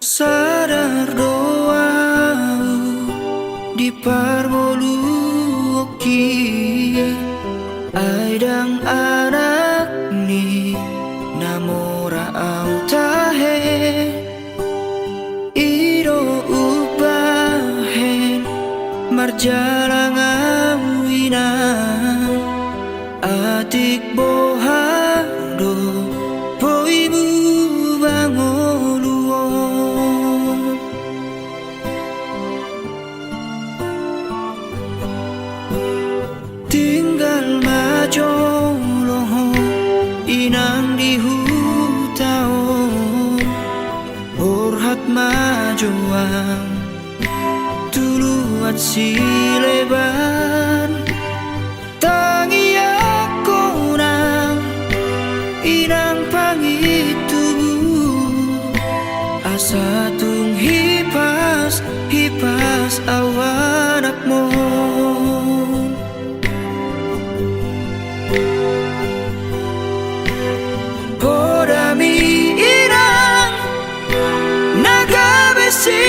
Sadar doaku diparmoluki aidang anak ni namora au tahe iro ubahen marjalang awina atik bohado boibu bangoluon tinggal majoloho inang di hutao borhat majoang tuluat sileban tangi aku nang inang pangitubu asa tung hipas hipas awanakmu podami inang nagabesi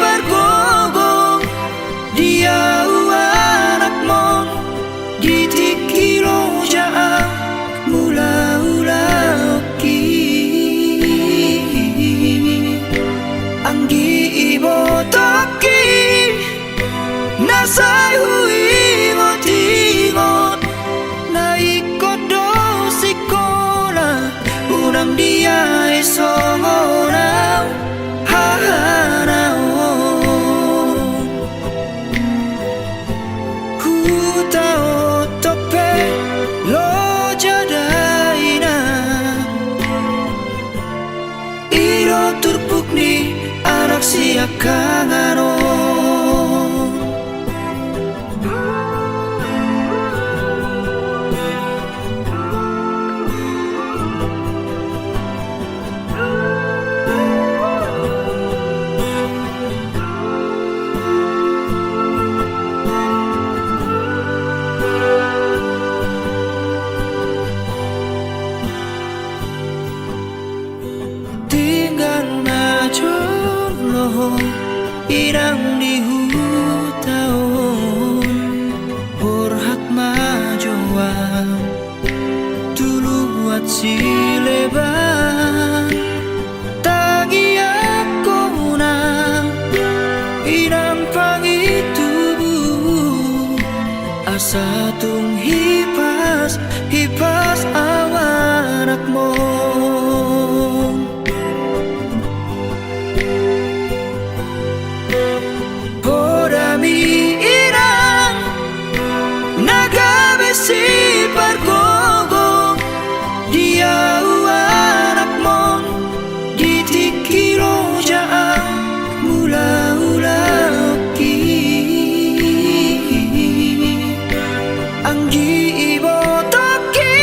pargogong dia anakmu ditikilo jaa mula-ulaki anggi ibo toki nasay hui motingot na ikot do sikola unang dia isongoraw hahanao hutao tope lo jadaina iro turpuk ni anak siak kangano irang di hutaon borhat majoang tuluat sileban tangi aku nang inang pangitubu asa tung hipas hipas awanakmu si pargogong dia anakmu ditikilo jaa mula-ulaki anggi ibo toki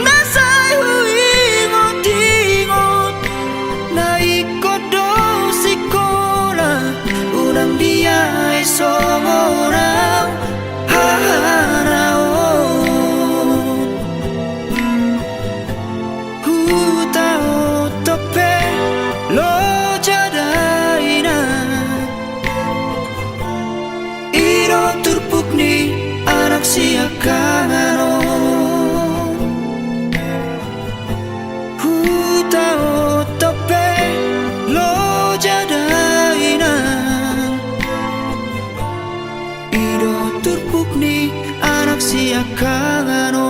nasay hui ngotingot na ikot do sikola unang dia isongoraw hutao tope lo jadaina iro turpuk ni anak siak kangano hutao tope lo jadaina iro turpuk ni anak siak kangano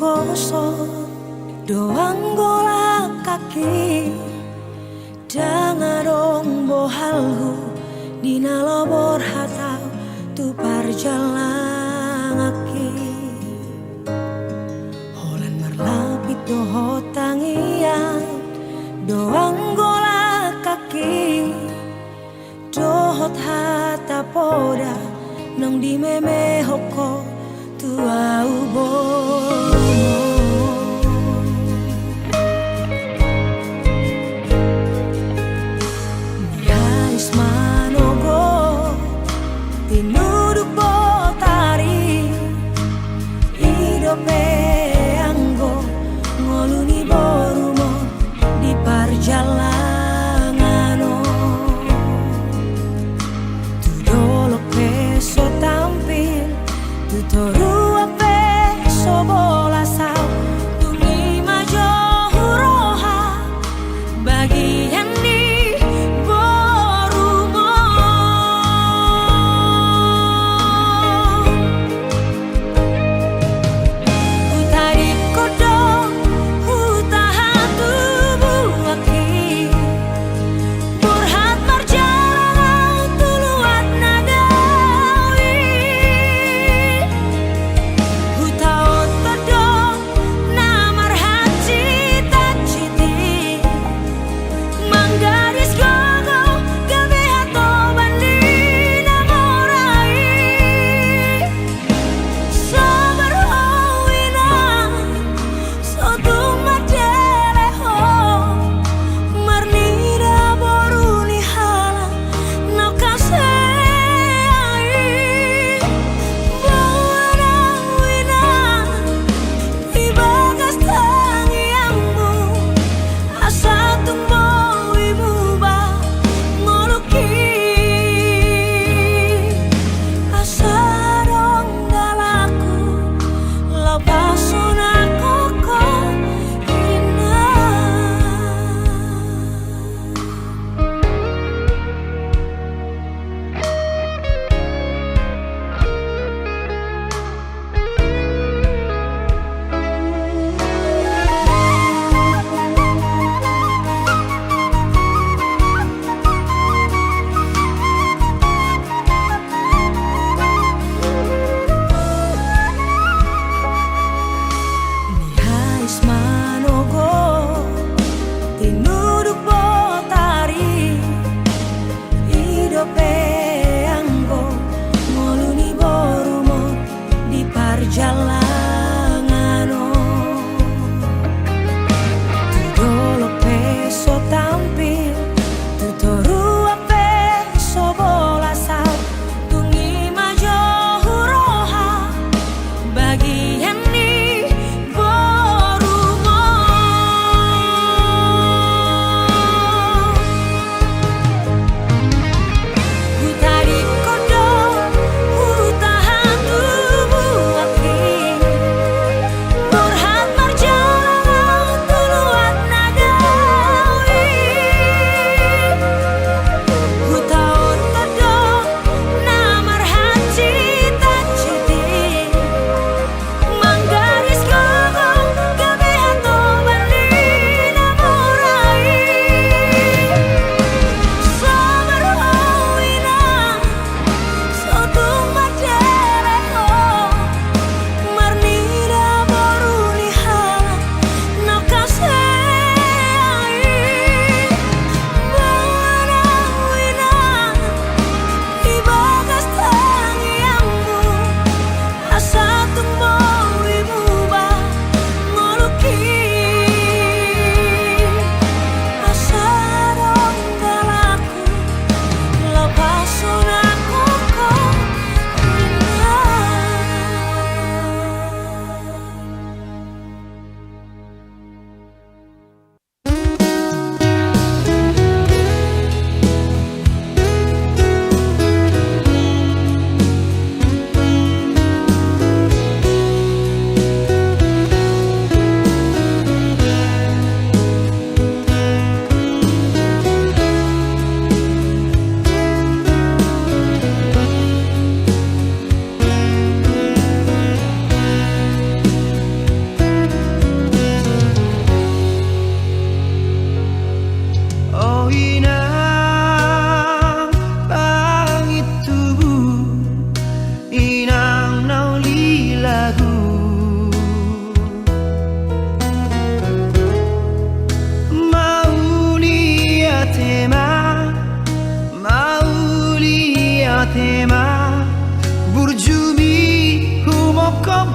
gosok doang golak kaki dangarong bohalhu dina lobor hatau tu parjalangaki holan marlapit doho tangian doang golak kaki dohot hata poda nong di meme hoko tua ubono nihais manogo tinuduk botari idope anggo ngoluni borumo di parjalangano tu dolok peso tampil tu toru ape sobola sao tungi majo huroha bagian di borumo utari kodong utahan tubuh aki burhat marjalang tuluat nadawi hutaot todong namar haji tajiti manggaris gogo gabe hato bandi namorai sabar howina sotung madeleho marnida boruni hala nau kasei bawana wina ibagas tangiangmu asa tumbo imuba ngoluki asa dong dalaku lapasuna koko inah. Nihais manogo tinuduk botari idope anggo ngoluni borumo di parjalangano tu dolok peso tampil tu toru ape sobola sao tungi majo huroha bagian di borumo utari kodong utahan tubuh aki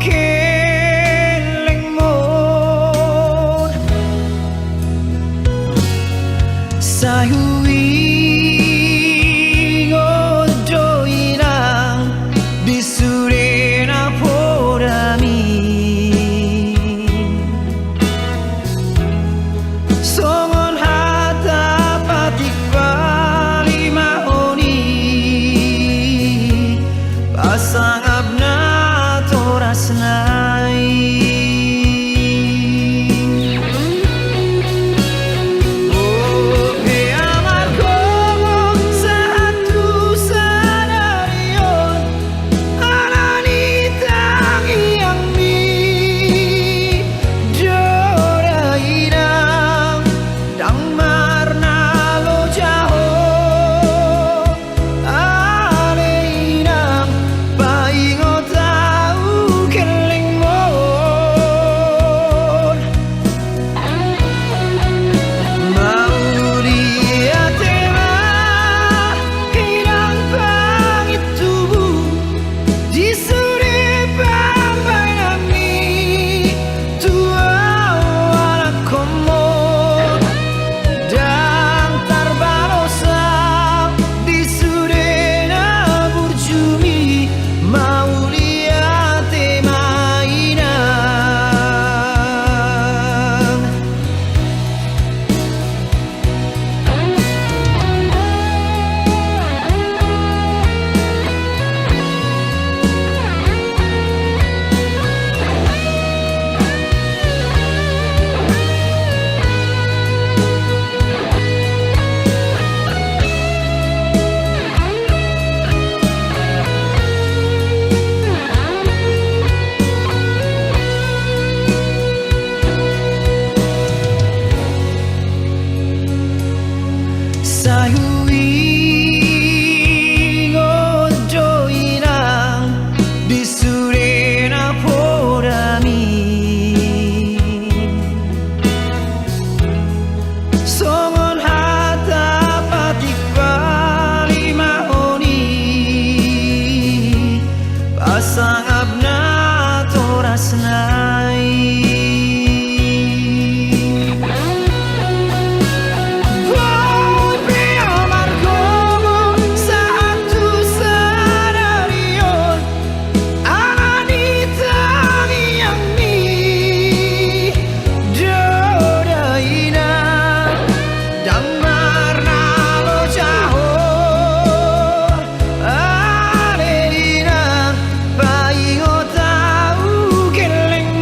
keleng mon sayui ngodo inang disurena podami songon hata patik bali mahoni pasang abna toras nai sayui ngodo inang disurena podami songon hata patik bali mahoni pasang abna toras nai keleng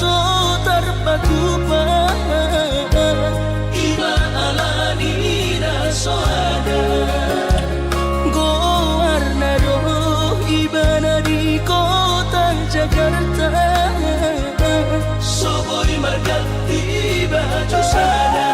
so terpatupa Iba alani na so ada Go warna roh iba na di kota Jakarta Soboy magati baju sana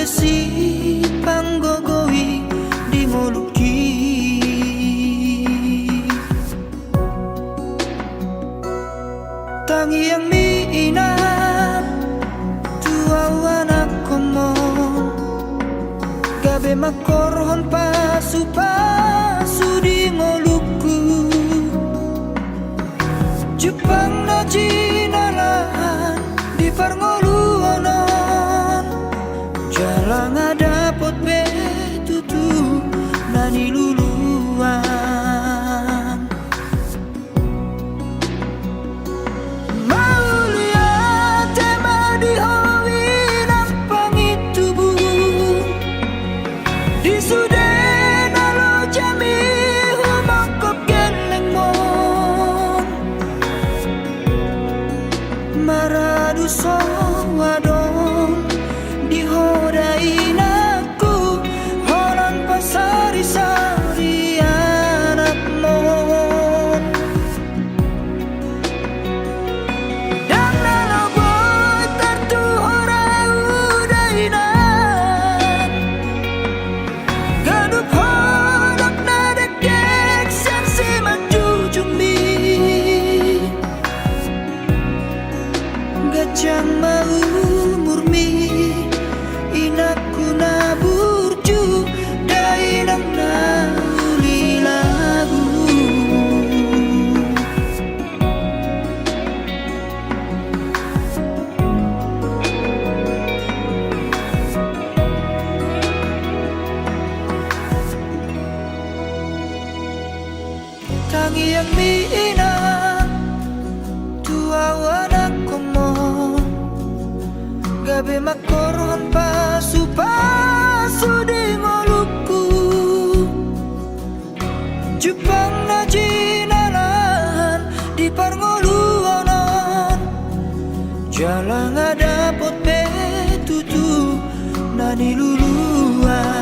kasih panggogoi di moluki tangi yang miinam tua anak komo gabe makorhon pasu pasu di ngoluku Jepang na jinalan di parngoluanan jalan ada pot betutu nani luluan mau lihat tema di howi nampang itu bu di suden alo jami humakop geleng mon maradu sawadon dihodain aku holan pasari-sari anak mon dan nalaboy tartu hora udainan gadup hodok nadek-dek sensi majujumi gajang mau murmi inaku naburju dainang nauli lagu tangi yang miinang tua anak komo gabe makoron pasu pasu di ngoluku Jepang na jinalan di parngoluanan jalan ada pot betutu nani luluan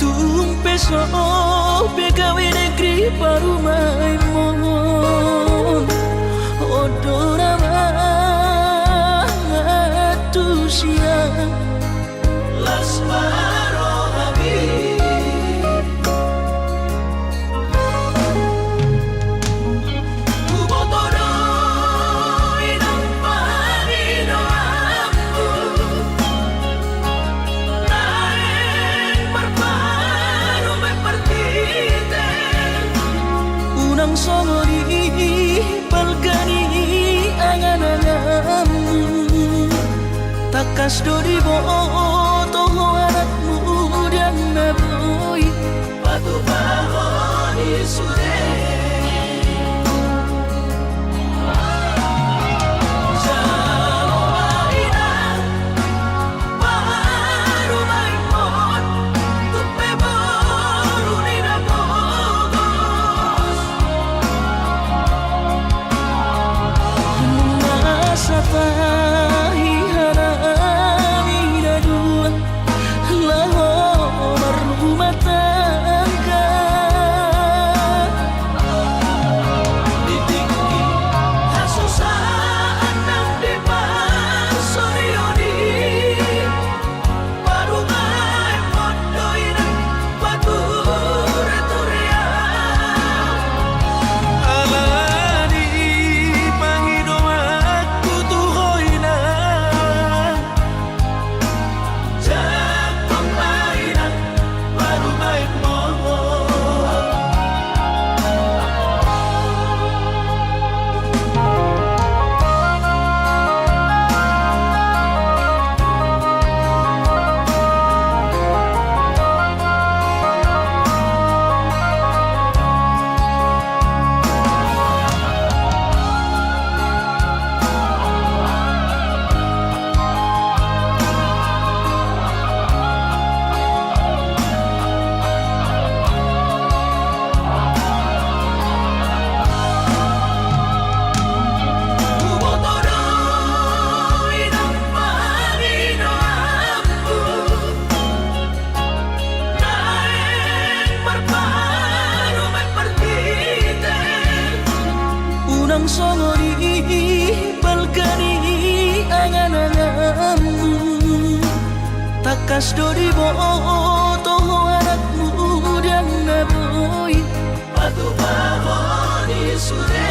Tumpe so begawe negeri parumai mo takas do di boto anak muda na boy patu bahoni sude Unang songo di balkani angan-anganmu takas do di boto anak muda na boy patu bahoni sude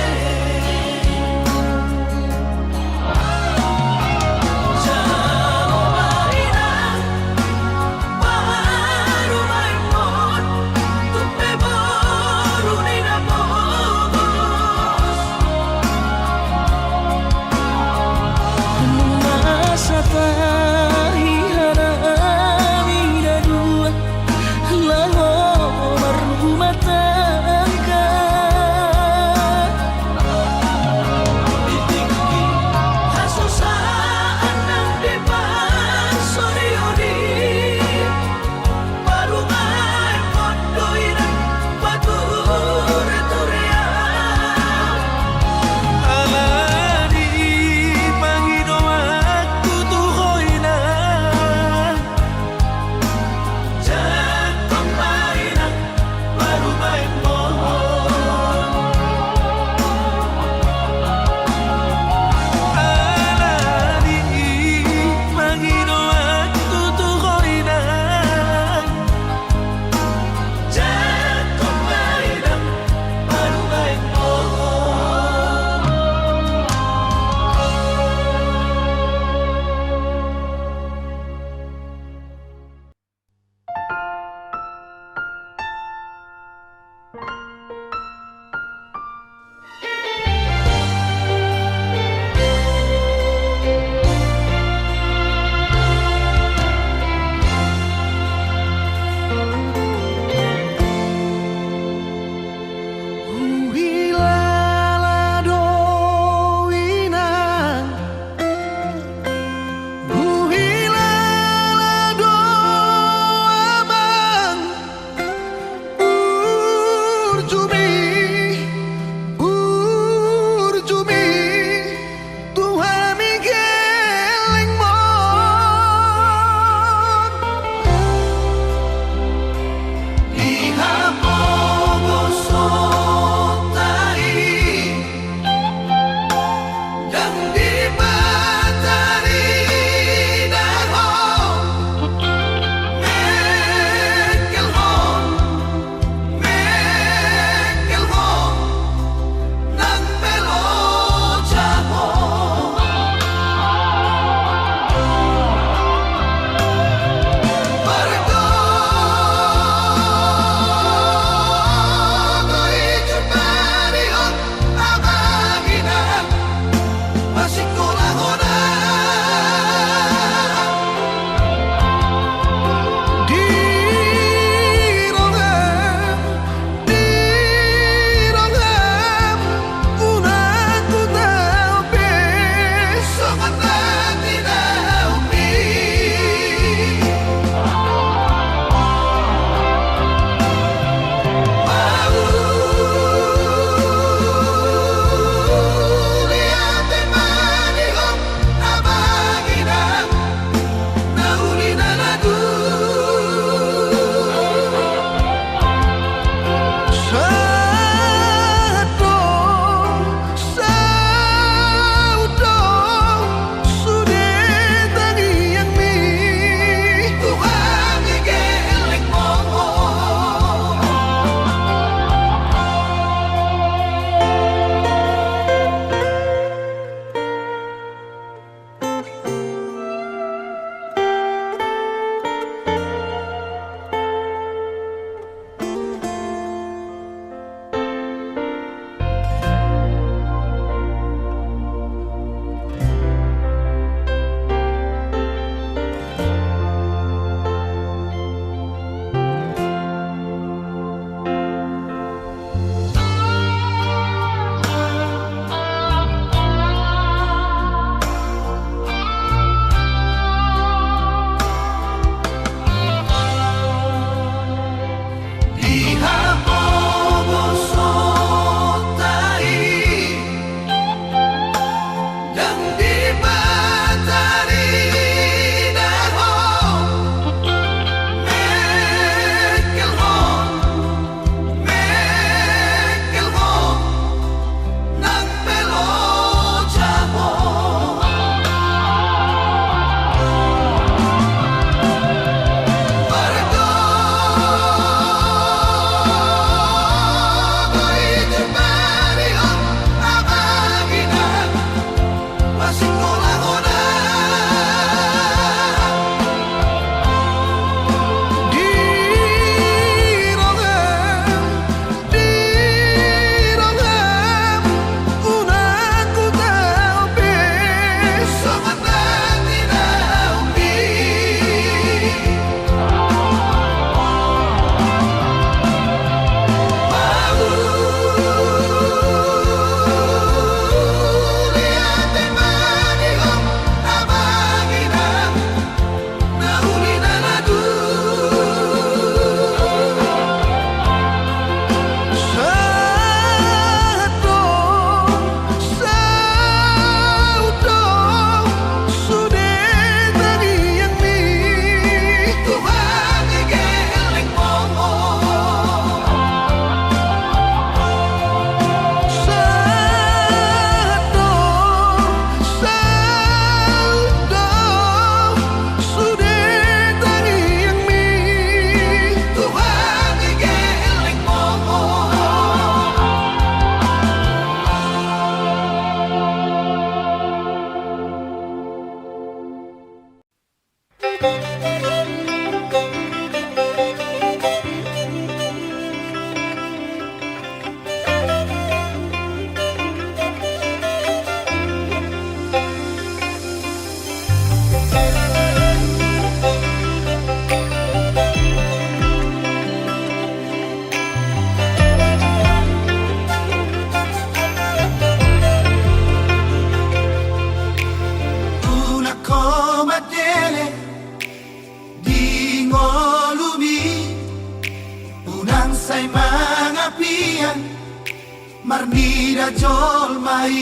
Marnida jolmai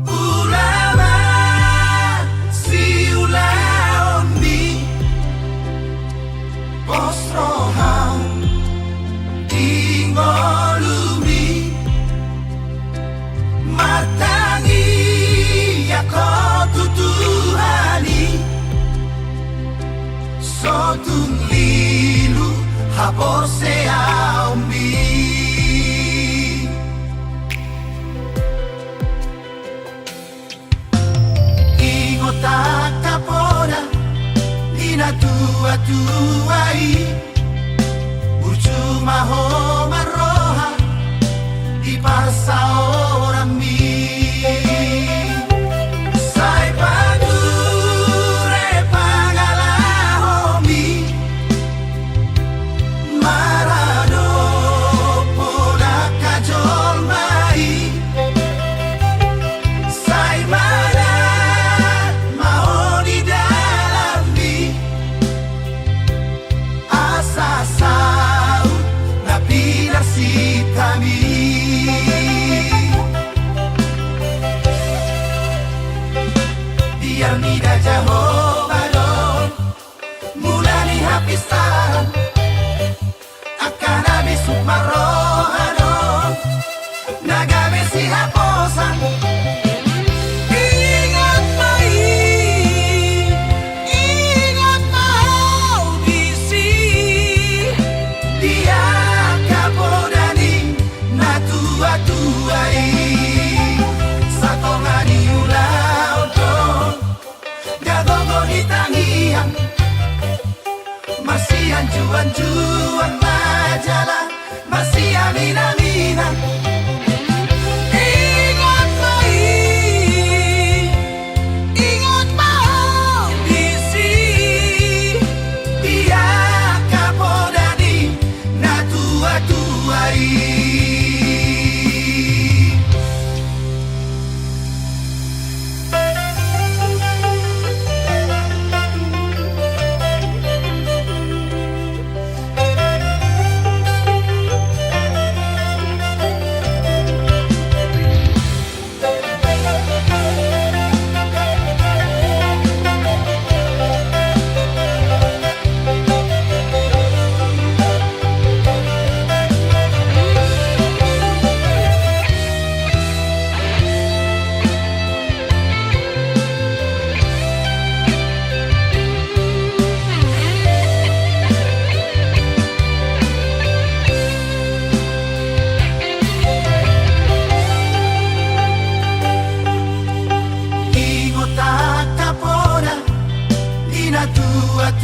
ulama si ulaondi posrohan dingolumi matangi yako tutuhani sotung lilu hapor seaumbi takapora ina tua-tuai Burcuma homa roja di pasa ora mi Sai padure pangalahomi Marado pola kajol mai Sai biar nida Jehovah don mulai hapisan akan habis sukmarohadon nagabe si haposan ingat mau bisi dia kapodani na tua-tuai satongani ulau don Gado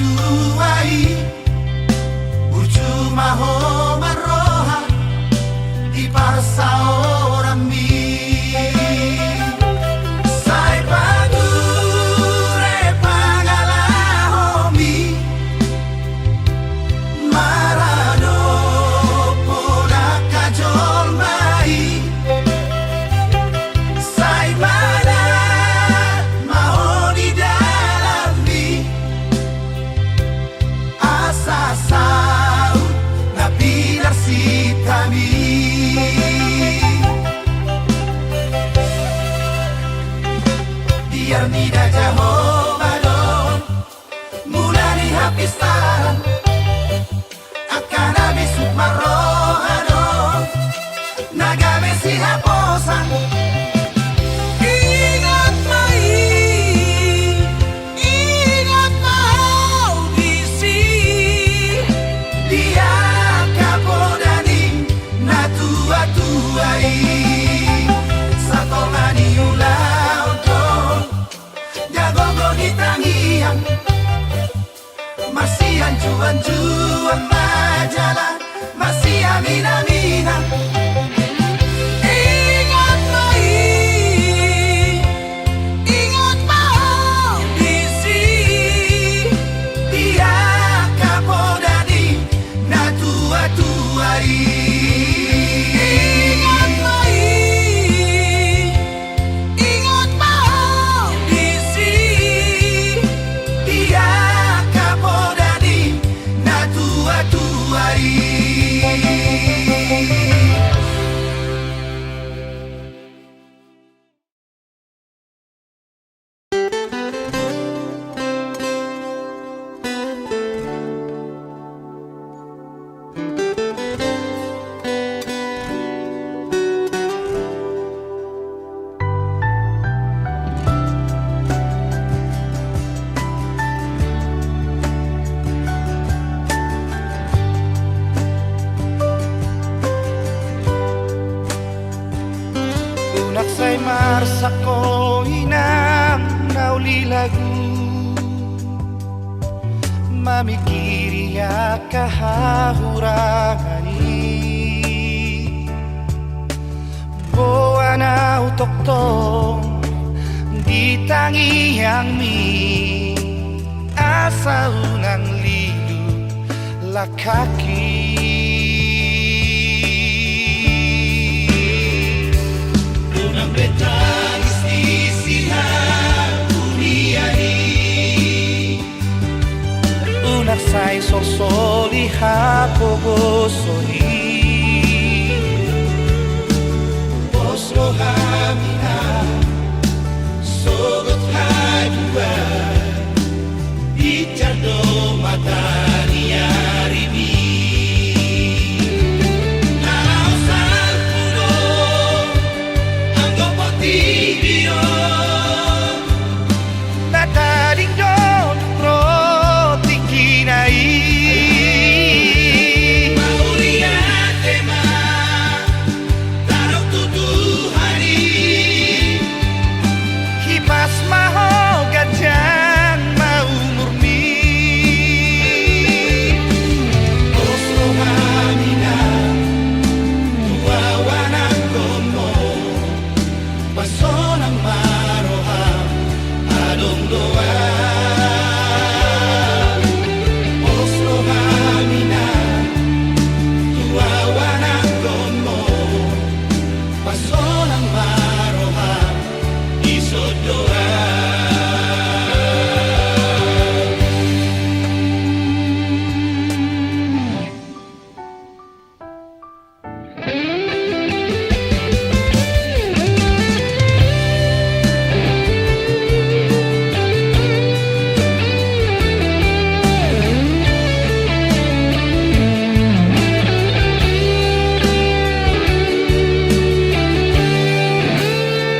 tuai Ujuma ho maroha Di parsa orang mi Sai pagure pangalahomi Marado pola kajol mai Sai mana mau di dalam mi Asa saut na pilar si kami Biar nida jauh balon Mulai hapisan Akan habis sukmarohano Nagame si haposan Ingat mai Ingat mau bisi Dia kapodani Na tua-tuai Satolani ulau ton Jagogo di tangian Masih anjuan-juan majalah Masih amin-aminan Ingat mai Ingat mau bisi Dia kapodani Na tua-tuai Ingat mai Ingat mau bisi Dia kapodani Na tua-tuai Unaksay marsako inang naulilagu Mamikiri ya kahahurangani Boa na utoktong di tangiang mi Asa unang lilu lakaki Unang betangis di silang uniani Unak say sosoli hapogosoni Oslo hamina sogot hadua Icardo matani arini Nausan puno Anggo potibio Nataring don roti kinai Mauria tema Tarok tuduhani Kipas maho gajang mau murni Oslo hamina Tua wanang gomo Pasonang maroha Adong doa Oslo hamina Tua wanang gomo Pasonang maroha Isod doa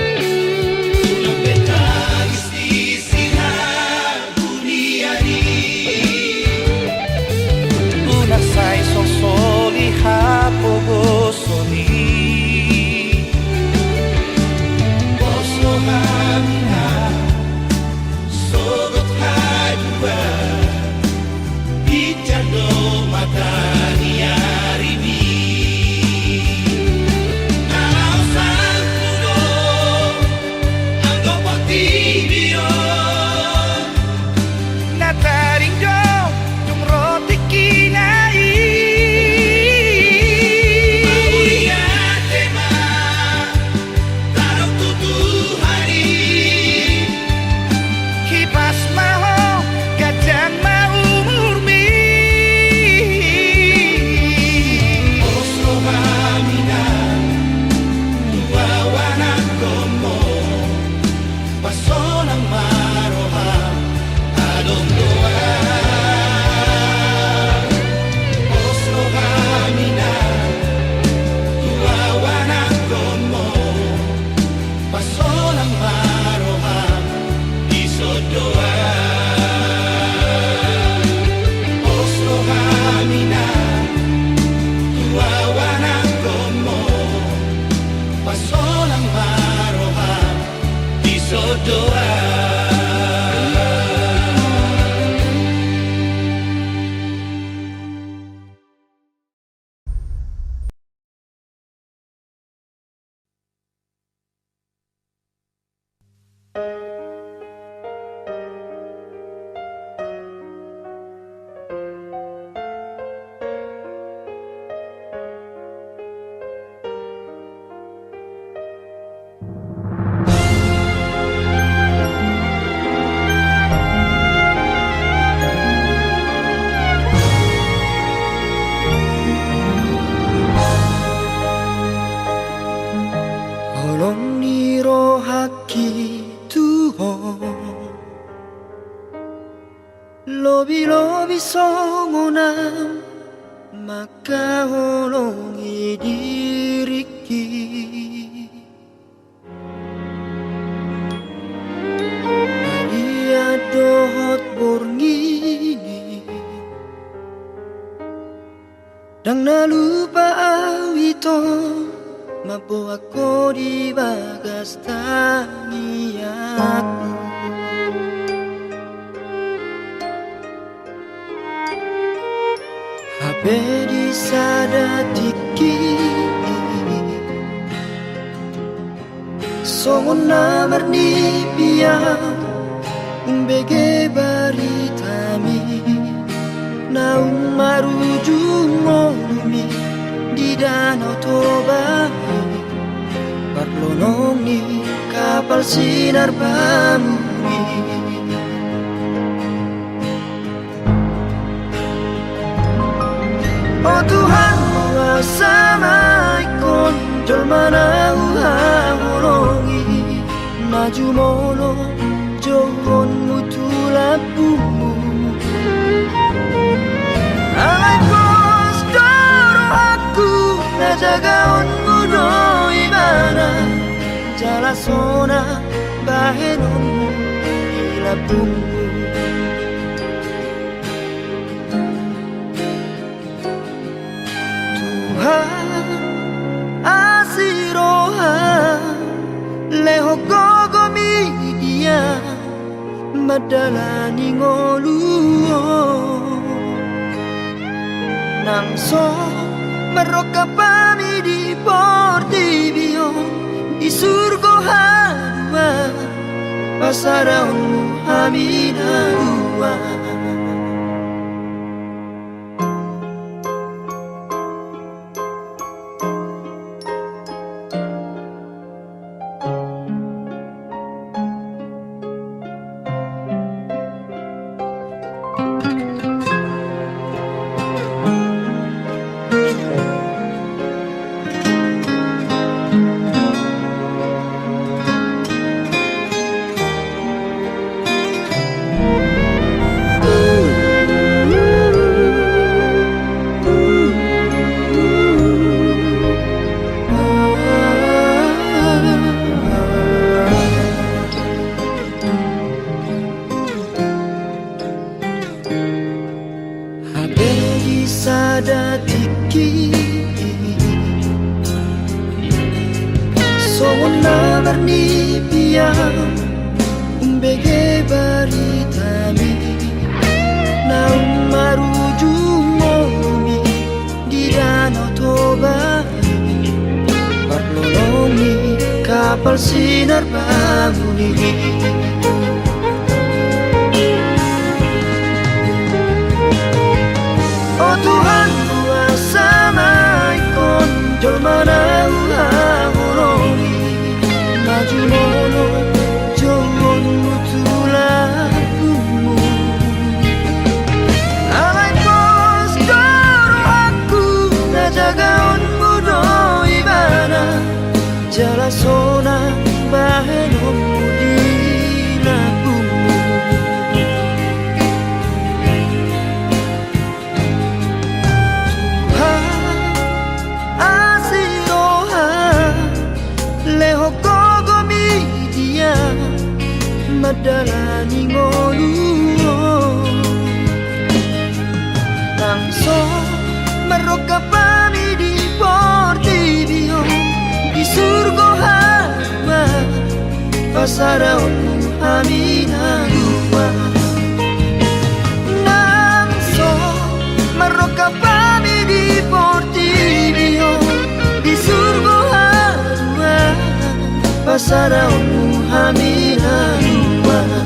Unang betangis di silang uniani Unak say sosoli hapogosoni Oslo hamina sogot hadua Pasolang maroham isodoa Oslo hamina tuawana como Pasolang maroham isodoa Holong niro haki tuho Lobi-lobi songona Maka holongi diriki Maria dohot borngini Dang nalupa awito Mabo ako di bagas tangiaku Habe di sadatiki Songon namar ni piang Umbege baritami Naung marujung olumi Di danau Toba Parlonongi kapal sinar bamuni Oh Tuhan mengasamai kon Jolmana uhamolongi Maju mono johon mutulapumu Alay pos doro aku Najaga onmu no ibana Jala sona bahenonmu Ilapumu Tuhan asiroha Leho gogo midia Madalani ngoluo Nangso Meroka pami di Portibio Di surgo hadua Pasaraunmu hamina dua Sadatiki Sona berni piang Umbege baritami Naung marujung momi Di danau Toba Parlonongi kapal sinar bamuni Oh Tuhan kuasamai kon Jolmana uhamolongi Maju mono johon mutulakumu Alay pos doro aku Najaga onmu do ibana Jala sona bahenonmu di madalani ngoluo Nangso meroka pami di portibio Di surgo hama pasara hamina rumah Nangso meroka pami di portibio Di surgo hama pasara hamina rumah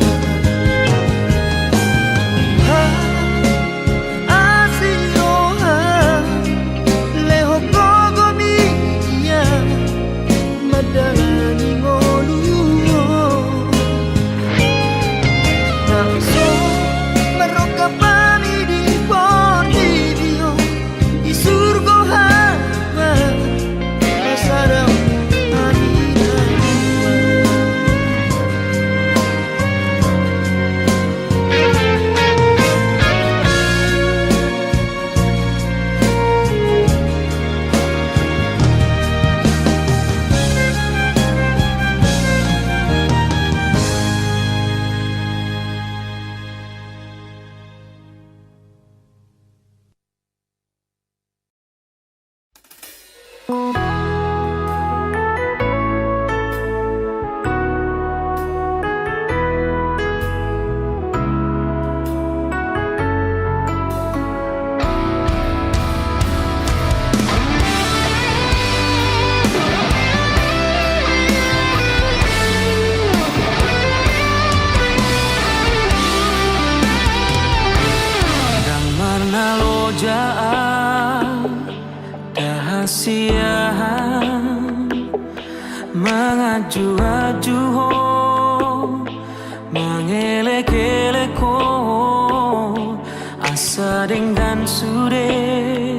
Mengaju-aju ho, mengelek-elek ho, asa dengan sude,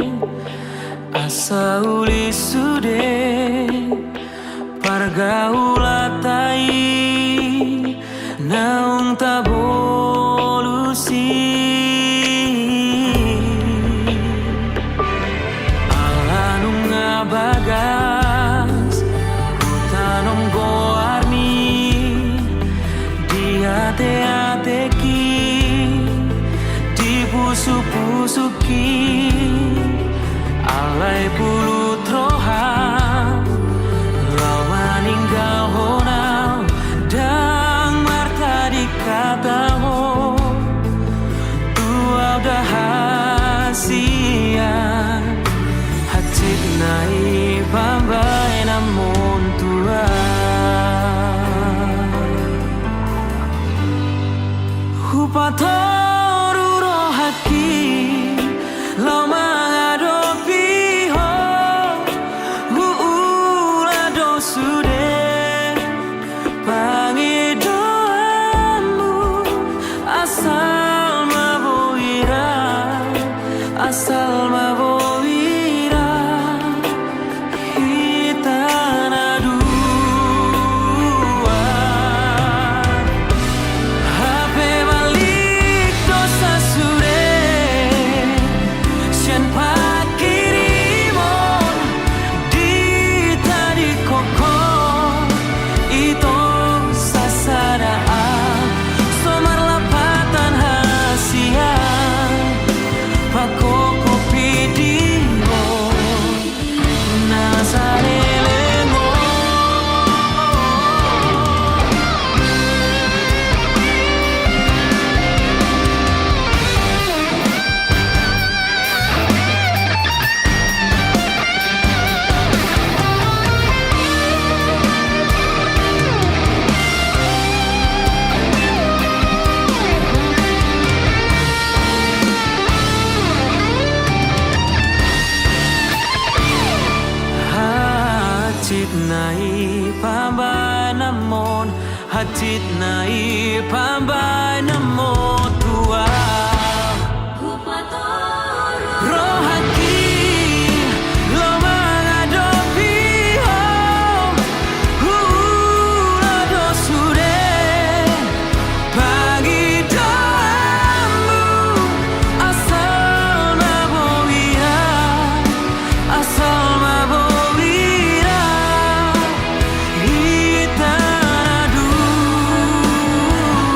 asa uli sude, pargaulatai, naung tabolusi. Alanung ngabagas, utanom goarmi, diate-ateki, dipusu-pusuki, alai pulu troha, lau maninggal honau, dang marta dikata ho, tua udah hasian, hati nai pambai namun tua. Hupatoru rohaki, lau mengadopi ho, huula dosude, pangidoamu asal maboira, asal maboira, hitana dua. Hape balik dosa sure, sian pakirimon, di tadi koko, ito sasadaan, somar lapatan hasian, pakoko pidiho, nasarelengo. Hatit nai pambai namon, hatit nai pambai namon tua. Rohaki, lo mengadopi ho, huula dosude, pagi doamu, asal mabowira, asal mabowira, hitana dua.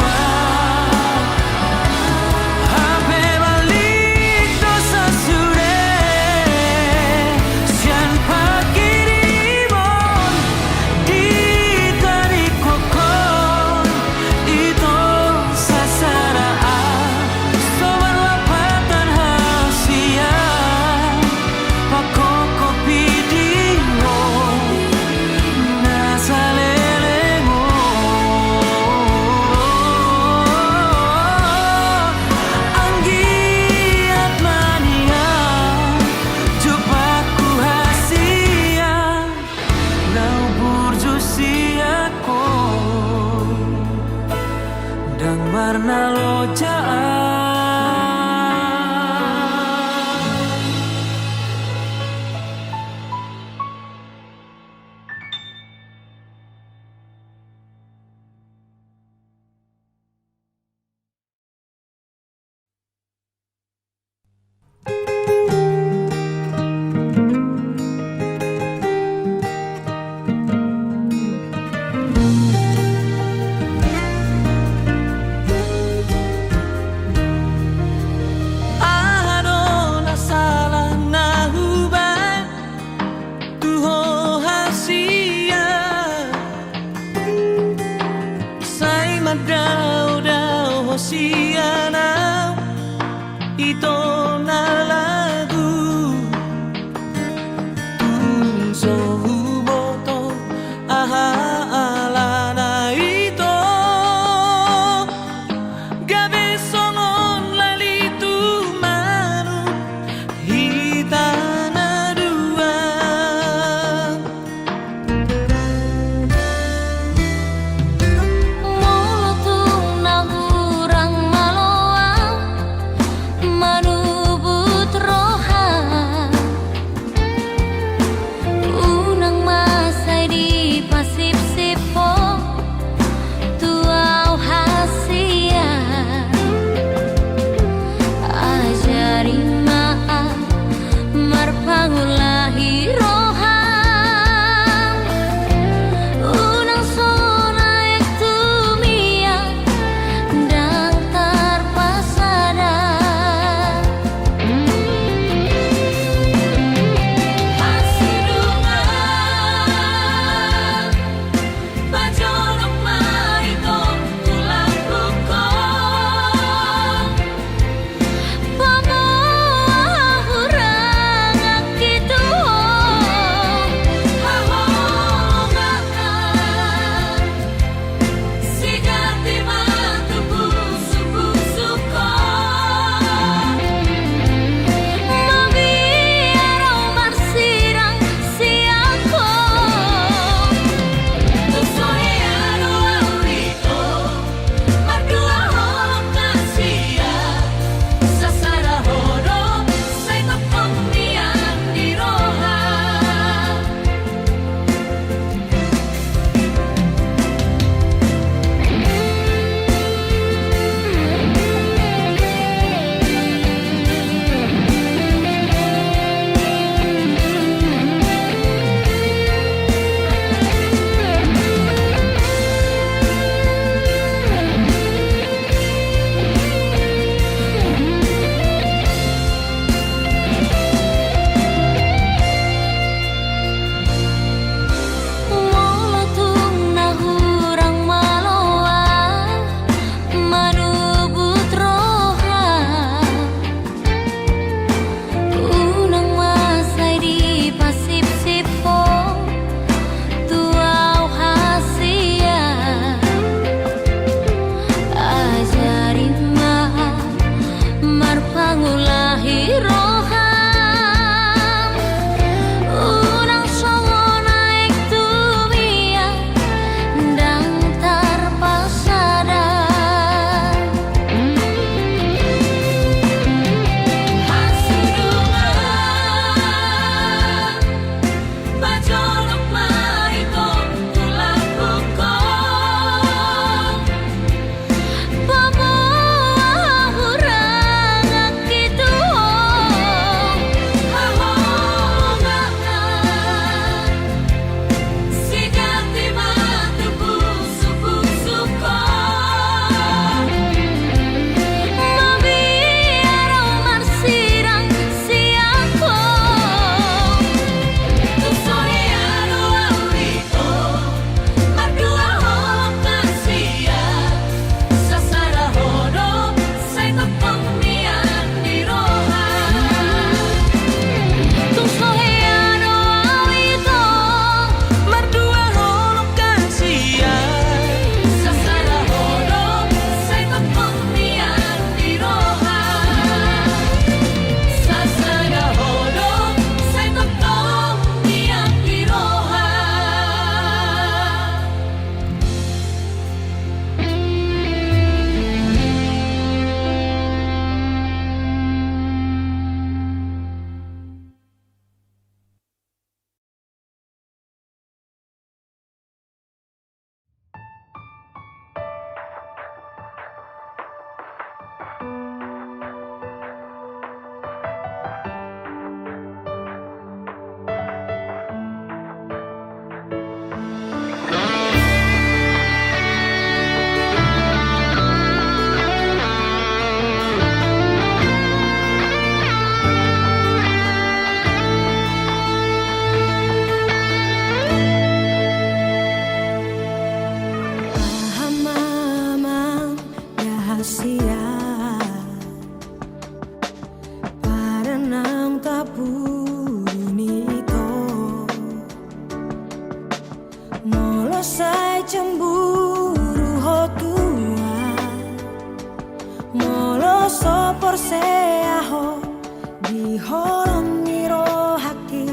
holong niro haki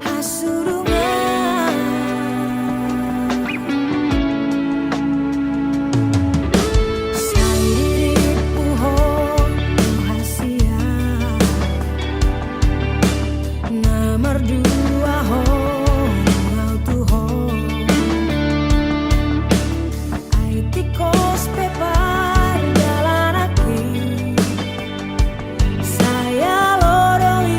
hasurungan Sairip uhon rahasia Nomor dua hon Tuhan Aitikos pepar jalan aki Saya lorong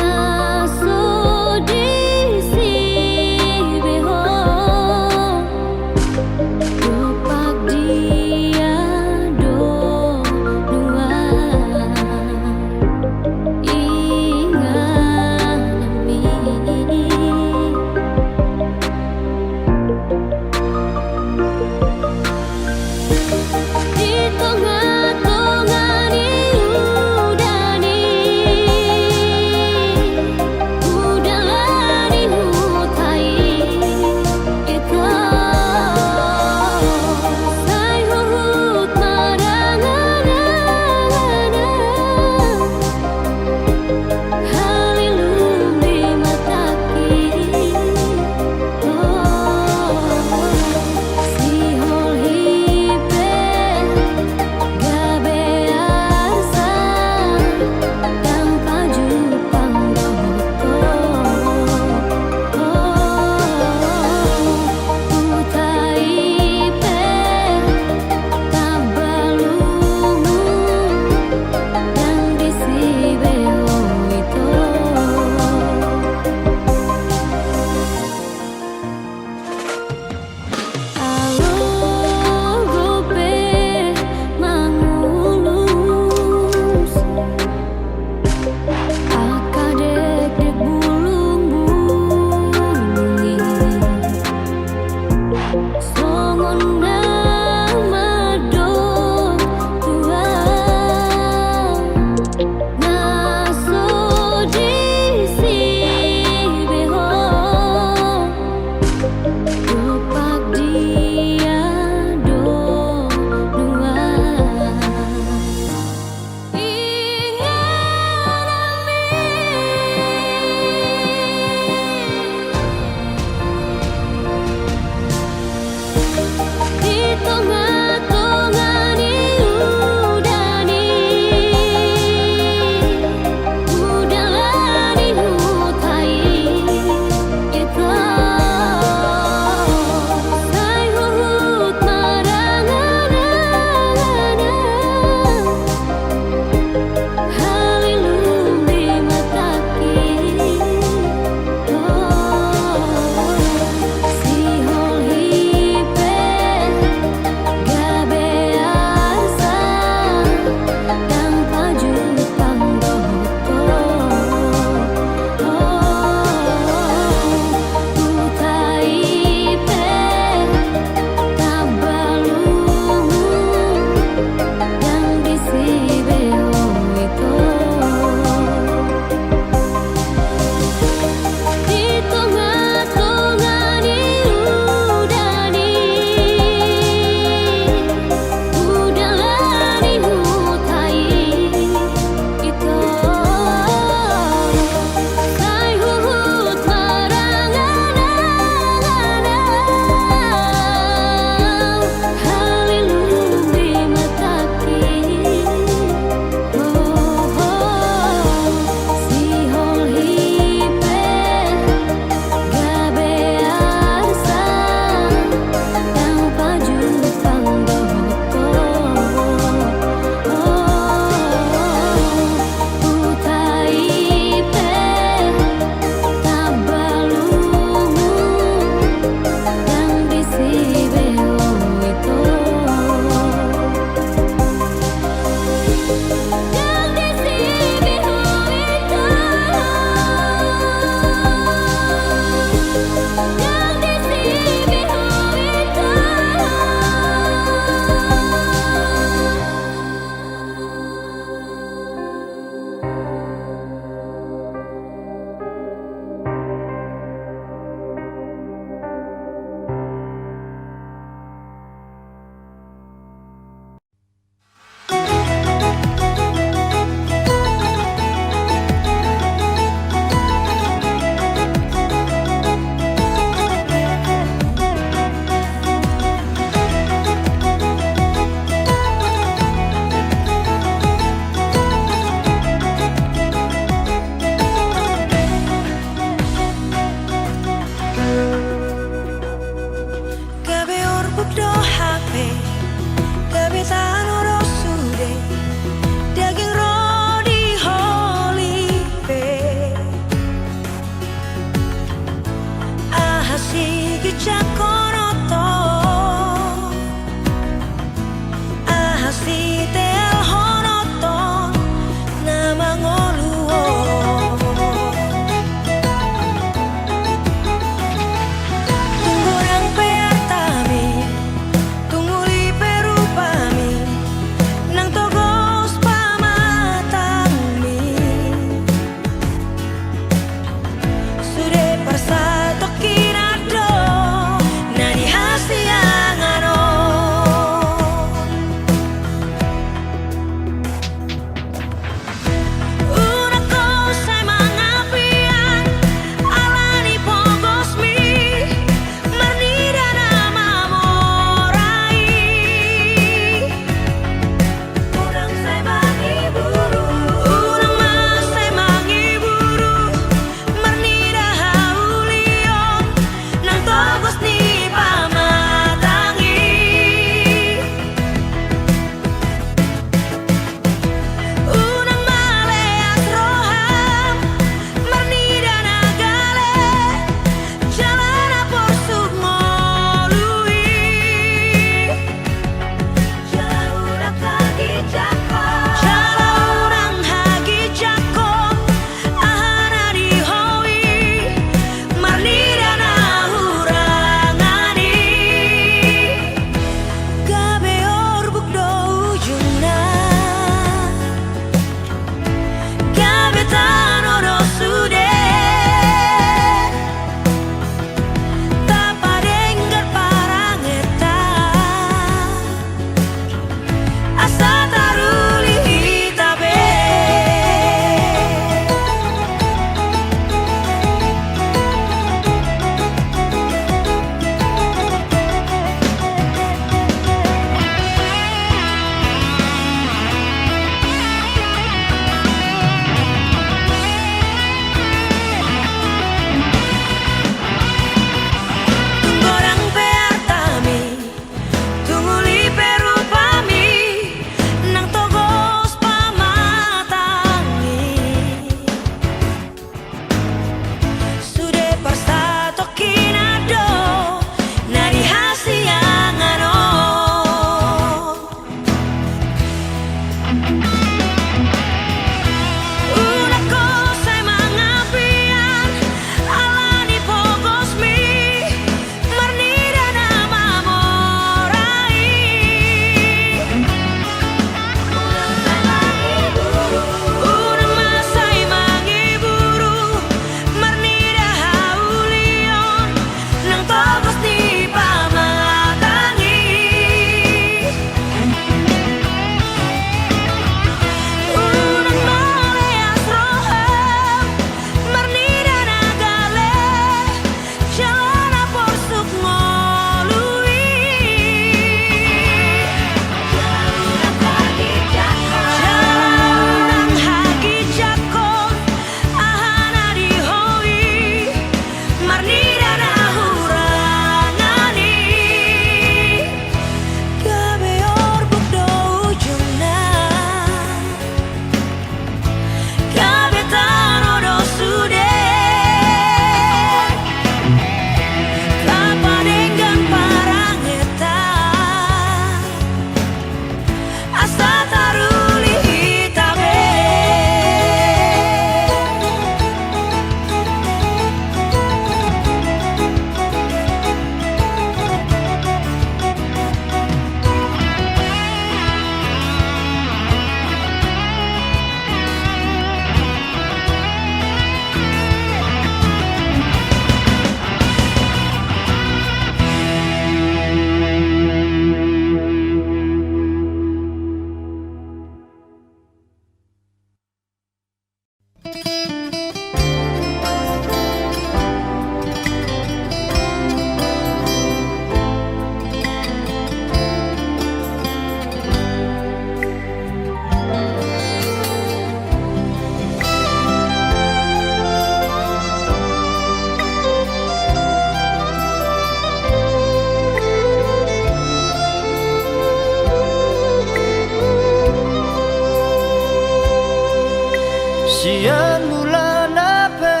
Sian mula nape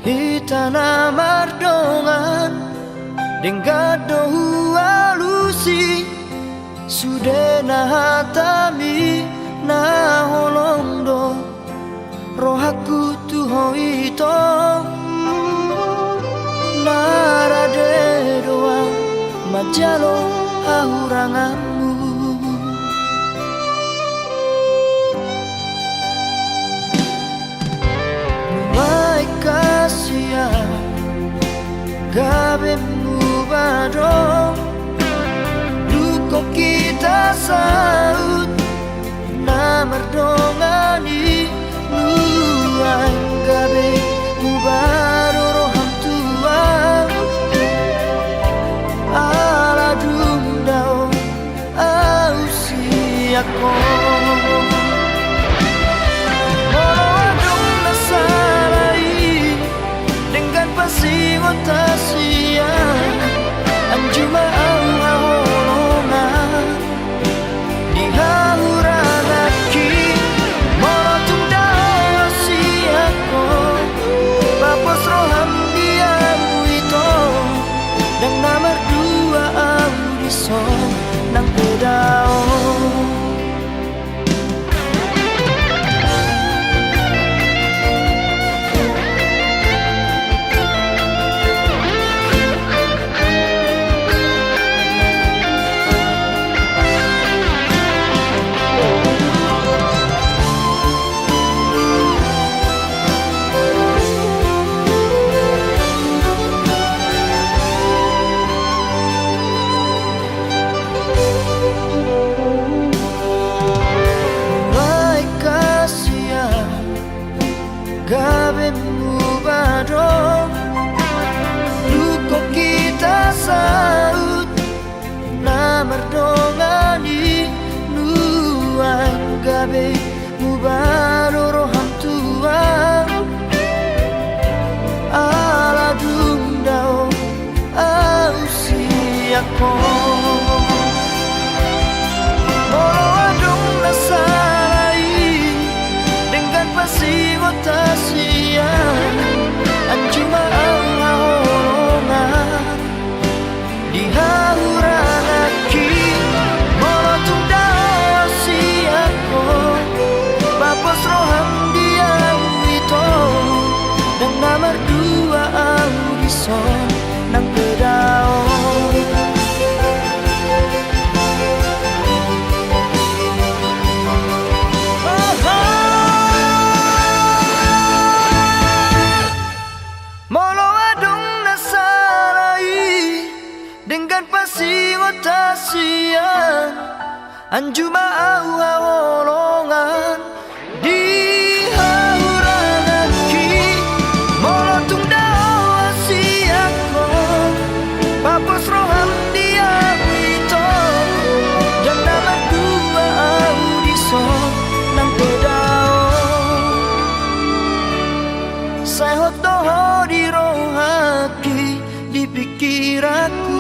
hitana mardongan Denggado alusi Sude na hatami na holondo Rohaku tuho ito Narade doa majalo hahuranganmu Mai kasia gabe mubado Luko kita saut na mardongani Nuang gabe mubado roham tua Ala dundao ausiako Tasia anjuma ahorona di hauragaki morotung dasiako papos roham dia itu dan nomor dua audiso nang bedao gabe mubado Luko kita saut na mardongani Nuang gabe mubado roham tua Ala dundao ausiako Molo adong nasalai dengan pasigo tasia anjuma ahorona di hauragaki morotung dasiako papos roham dia itu dan nomor dua audison nang bedao dengan pasigo tasian anjuma ahorongan di hauragaki morotung dasiako papos roham dia itu dan nomor dua audison nang bedao saya hotoho di rohaki di pikiranku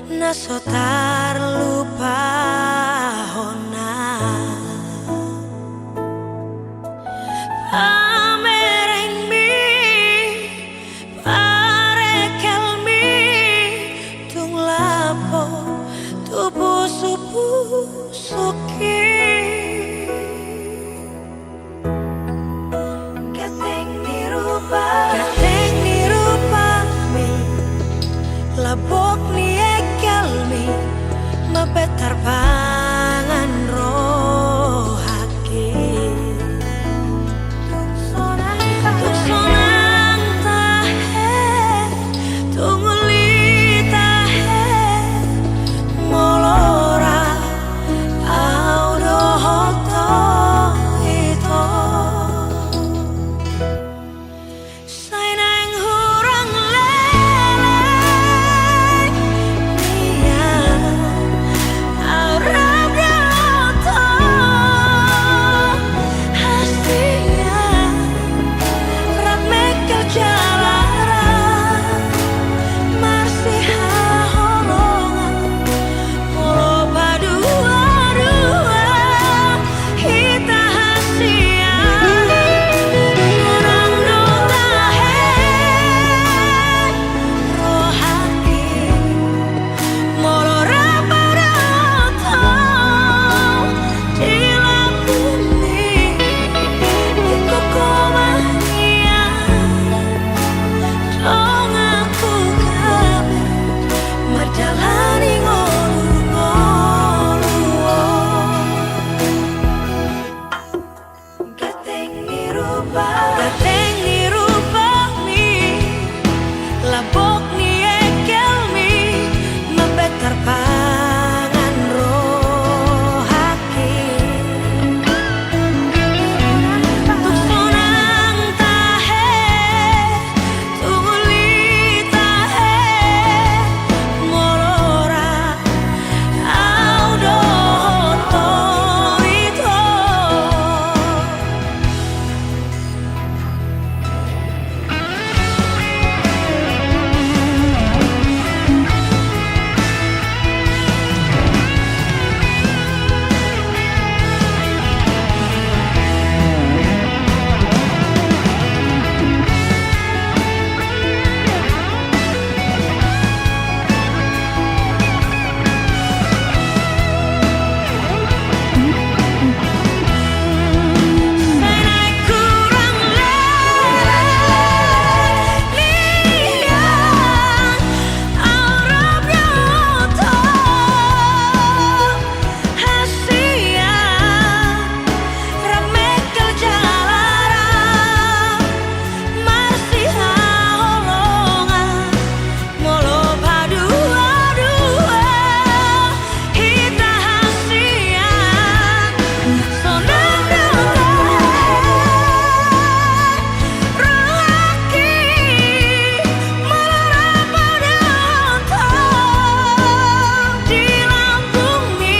Nasotar lupa hona pamereng mi parekel mi tung lapo tubuh supu suki kateng ni rupa mi labok ni mabetar pangan rohake tungso Gateng ni rupa mi, labok ni ekel mi, mabetar pangan rohaki. Tusunang tahe, tuli tahe, molora, audo to ito. Sana'y kurang lelian Arabnya to hasian Ramekel jalara Masih haolongan Molo padua-dua Hita hasian Sonang Rohaki Malara pada ontong Di lambung mi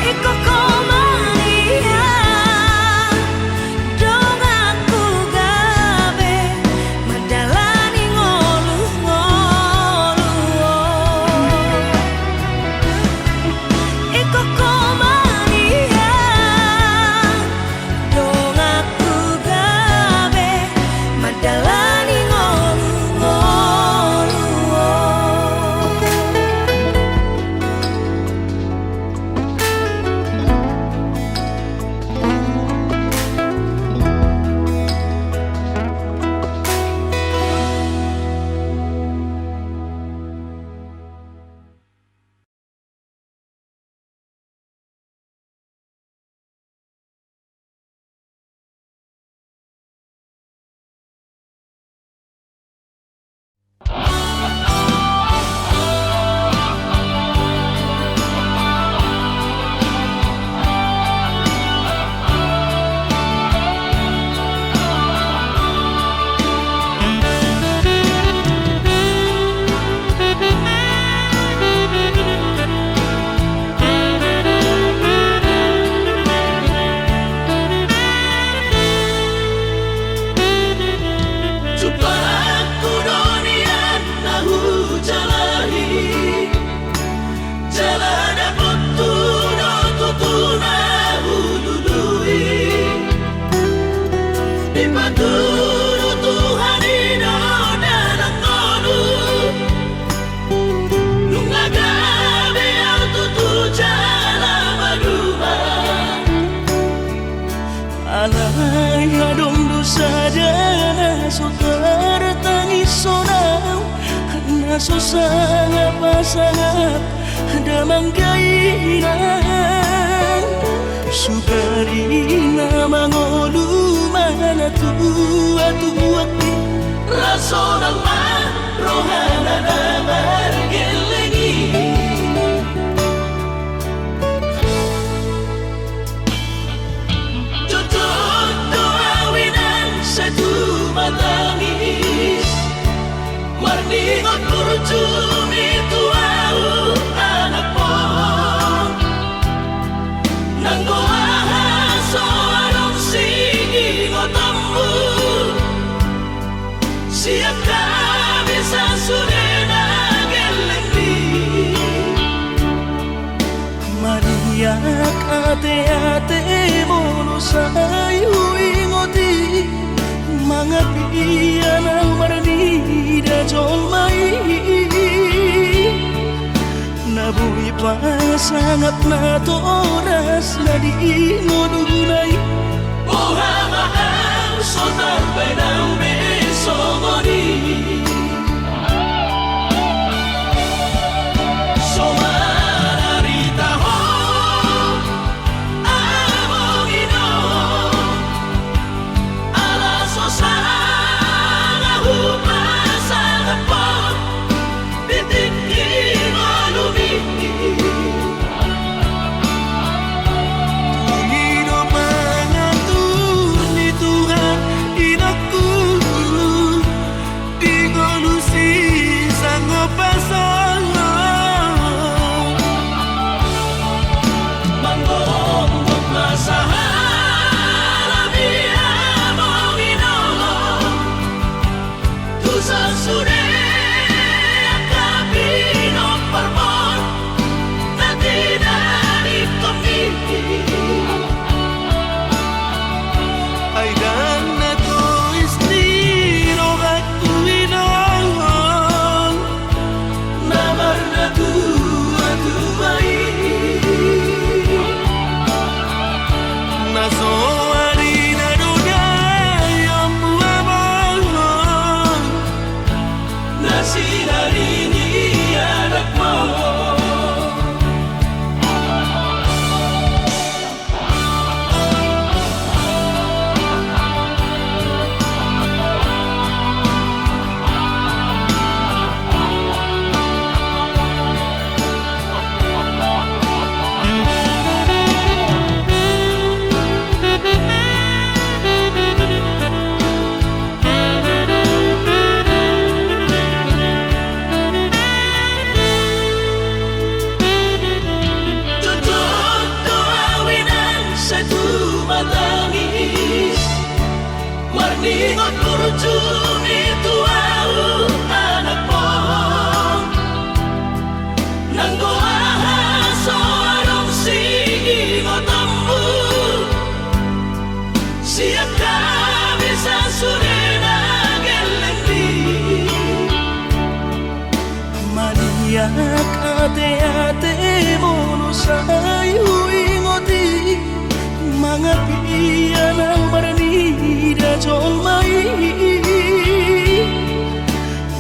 Iko komanian Dong aku gabe Madalani ngolu-ngolu Iko komanian Dong aku gabe Madalani ngolu-ngolu Supaya aku donian nahu jalahi Jalan dapat tutu nahu dudui Dipaturu Tuhan ino dalam kolu Nungagabe au tutu jalan maduma Alay adong dosa dana so tertangis sonau Naso sangap pasangap damang kainan Sugarina mangolu mana tua-tua Raso ng rohana na margelengi Tutup doawinan sa tumatangis Marningot kurcumi tuau anak mo Nanggoahan so anong singingotammu Siap kami sa sunena gelengdi Mariak ate-ate mono sayu ingoti Mga piyan ang maranida jolmai Nabuhi pa sangat na toras na di ngodunay Buha mahal so tambay ng beso mo di So mararita ho Among ino Ningot kurjuni tuau anak po Nanggo ahaso arong singotammu Siap kami sasurena gelendi Maniak ate-ate mono sayu ingoti Mga piyan ang baranida jong mai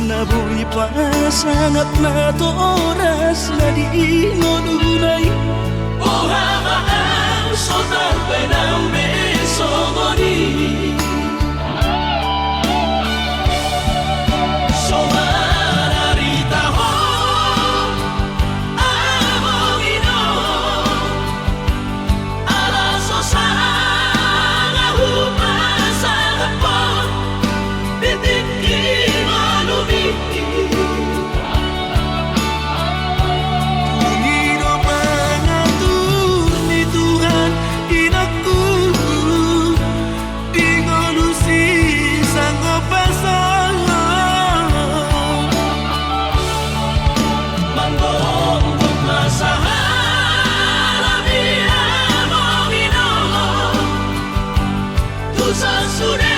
Nabuhi pa sangat na to oras na di ngunay Ohama ang sotar penang besomoni Somararita ho amongino Alaso sana hupasana po Bitik imanumi Pangino pangatur ni Tuhan inaku Di ngolusi sanggup pasangan Manggong masahala di amongino Tusan sudah